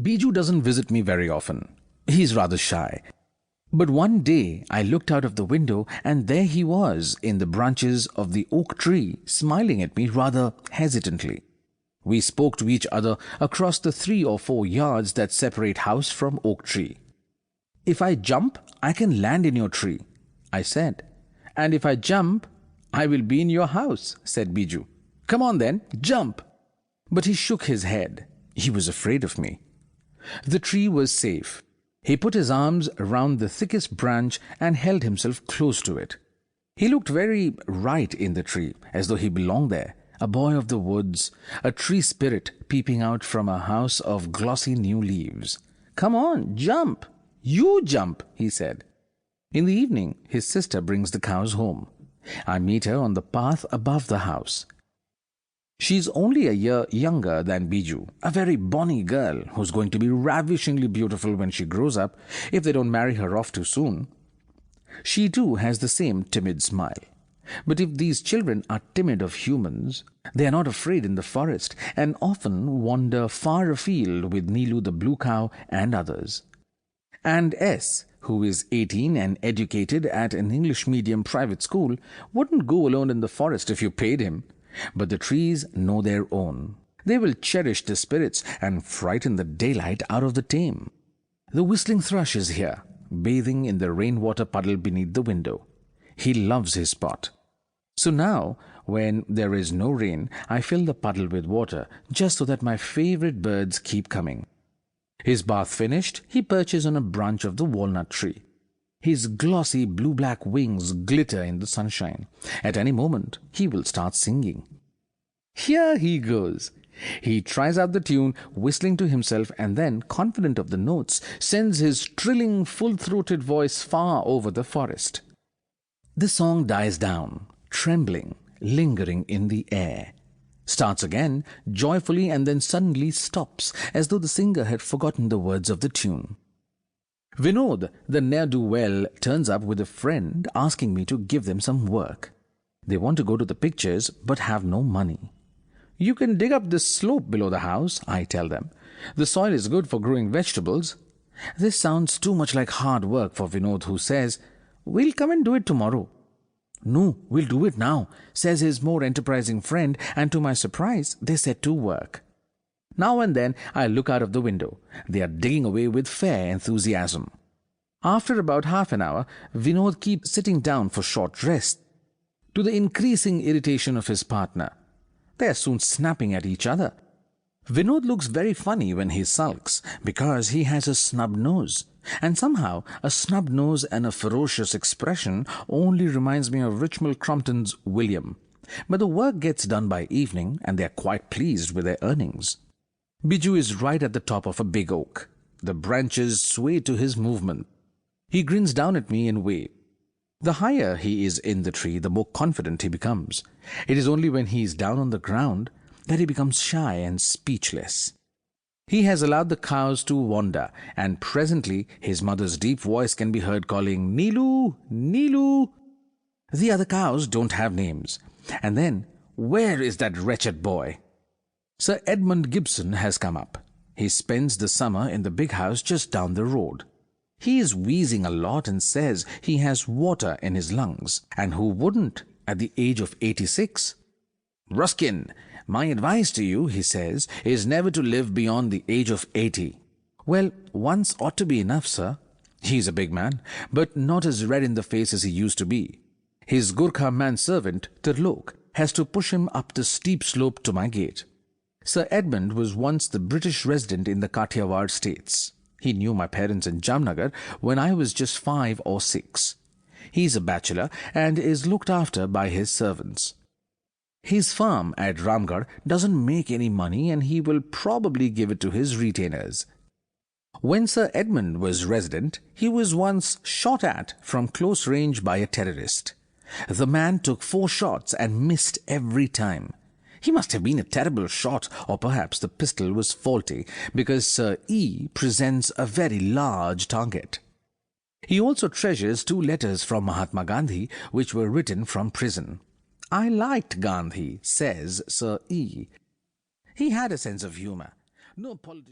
Biju doesn't visit me very often. He's rather shy. But one day I looked out of the window and there he was in the branches of the oak tree, smiling at me rather hesitantly. We spoke to each other across the 3 or 4 yards that separate house from oak tree. "If I jump, I can land in your tree," I said. "And if I jump, I will be in your house," said Biju. "Come on then, jump." But he shook his head. He was afraid of me. The tree was safe. He put his arms around the thickest branch and held himself close to it. He looked very right in the tree, as though he belonged there, a boy of the woods, a tree spirit peeping out from a house of glossy new leaves. "Come on, jump. You jump," he said. In the evening, his sister brings the cows home. I meet her on the path above the house. She's only a year younger than Biju, a very bonny girl who's going to be ravishingly beautiful when she grows up, if they don't marry her off too soon. She too has the same timid smile. But if these children are timid of humans, they are not afraid in the forest and often wander far afield with Neelu the blue cow and others. And S, who is 18 and educated at an English medium private school, wouldn't go alone in the forest if you paid him. But the trees know their own. They will cherish the spirits and frighten the daylight out of the tame. The whistling thrush is here, bathing in the rainwater puddle beneath the window. He loves his spot. So now, when there is no rain, I fill the puddle with water, just so that my favorite birds keep coming. His bath finished, he perches on a branch of the walnut tree. His glossy blue-black wings glitter in the sunshine. At any moment, he will start singing. Here he goes. He tries out the tune, whistling to himself, and then, confident of the notes, sends his trilling, full-throated voice far over the forest. The song dies down, trembling, lingering in the air. Starts again, joyfully, and then suddenly stops, as though the singer had forgotten the words of the tune. Vinod, the ne'er-do-well, turns up with a friend asking me to give them some work. They want to go to the pictures but have no money. "You can dig up this slope below the house," I tell them. "The soil is good for growing vegetables." This sounds too much like hard work for Vinod, who says, "We'll come and do it tomorrow." "No, we'll do it now," says his more enterprising friend, and to my surprise, they set to work. Now and then I look out of the window. They are digging away with fair enthusiasm. After about half an hour, Vinod keeps sitting down for short rest, to the increasing irritation of his partner. They are soon snapping at each other. Vinod looks very funny when he sulks, because he has a snub nose. And somehow, a snub nose and a ferocious expression only reminds me of Richmal Crompton's William. But the work gets done by evening, and they are quite pleased with their earnings. Biju is right at the top of a big oak. The branches sway to his movement. He grins down at me and waves. The higher he is in the tree, the more confident he becomes. It is only when he is down on the ground that he becomes shy and speechless. He has allowed the cows to wander, and presently his mother's deep voice can be heard calling, "Neelu, Neelu." The other cows don't have names. And then, where is that wretched boy? Sir Edmund Gibson has come up. He spends the summer in the big house just down the road. He is wheezing a lot and says he has water in his lungs. And who wouldn't at the age of 86? "Ruskin, my advice to you," he says, "is never to live beyond the age of 80. Well, once ought to be enough, sir. He's a big man, but not as red in the face as he used to be. His Gurkha manservant, Tirlok, has to push him up the steep slope to my gate. Sir Edmund was once the British resident in the Kathiawar states. He knew my parents in Jamnagar when I was just 5 or 6. He's a bachelor and is looked after by his servants. His farm at Ramgarh doesn't make any money, and he will probably give it to his retainers. When Sir Edmund was resident, he was once shot at from close range by a terrorist. The man took 4 shots and missed every time. He must have been a terrible shot, or perhaps the pistol was faulty, because Sir E presents a very large target. He also treasures 2 letters from Mahatma Gandhi, which were written from prison. "I liked Gandhi," says Sir E. He had a sense of humor. No politician